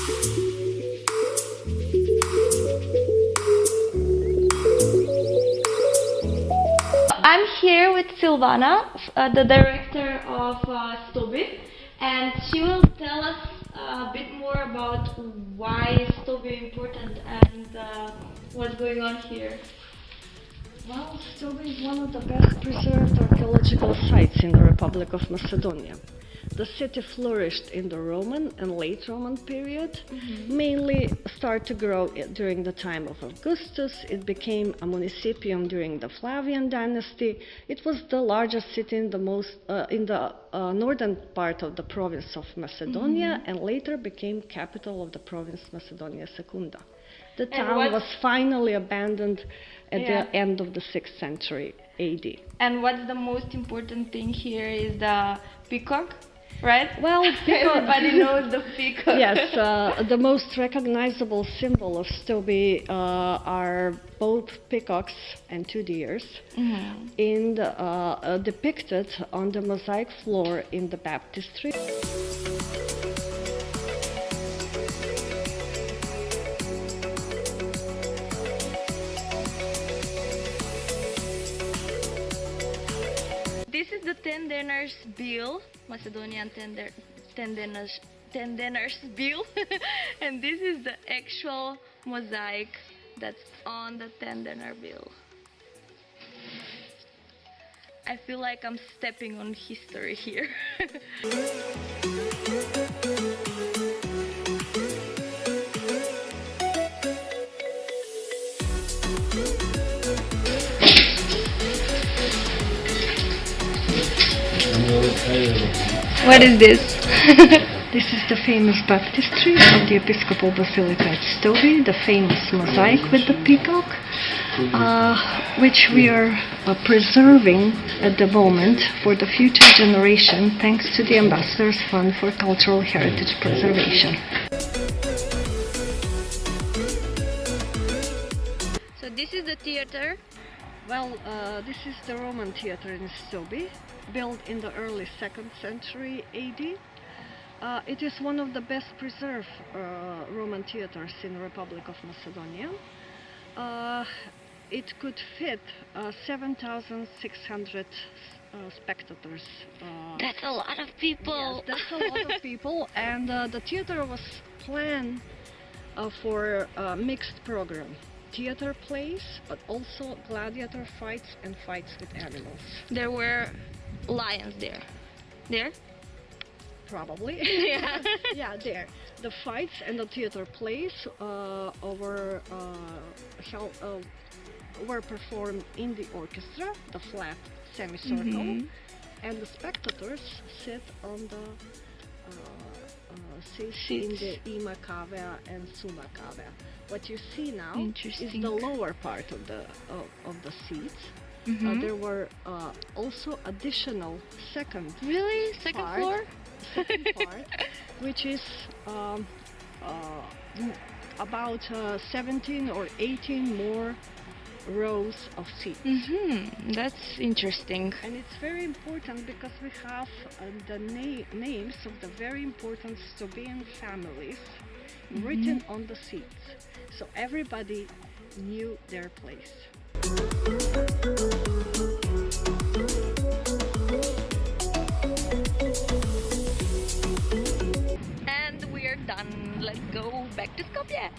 I'm here with Silvana, the director of Stoby, and she will tell us a bit more about why Stoby is important and what's going on here. Well, Stoby is one of the best preserved archaeological sites in the Republic of Macedonia. The city flourished in the Roman and late Roman period, mainly started to grow during the time of Augustus. It became a municipium during the Flavian dynasty. It was the largest city in the northern part of the province of Macedonia, and later became capital of the province Macedonia Secunda. The town was finally abandoned at the end of the 6th century AD. And what's the most important thing here is the peacock, right? Well, everybody knows the peacock. Yes, the most recognizable symbol of Stoby are both peacocks and 2 deers, depicted on the mosaic floor in the baptistry. This is the 10 denars bill, Macedonian 10 denars bill, and this is the actual mosaic that's on the 10 denar bill. I feel like I'm stepping on history here. What is this? This is the famous baptistry of the Episcopal Basilica at Stoby, the famous mosaic with the peacock, which we are preserving at the moment for the future generation, thanks to the Ambassador's Fund for Cultural Heritage Preservation. So this is the theater. Well, this is the Roman theater in Stoby, built in the early 2nd century AD. It is one of the best preserved Roman theaters in the Republic of Macedonia. It could fit 7,600 spectators. That's a lot of people. Yes, that's a lot of people, and the theater was planned for a mixed program. Theater plays, but also gladiator fights and fights with animals. There were lions there. There? Probably. Yeah. Yeah, there. The fights and the theater plays were performed in the orchestra, the flat semicircle, and the spectators sit on the seats in the Ima cavea and Suma cavea. What you see now is the lower part of the seats. There were also additional second floor? Second part, which is about 17 or 18 more rows of seats. That's interesting. And it's very important because we have the names of the very important Stobian families written on the seats. So everybody knew their place. And we are done. Let's go back to Skopje.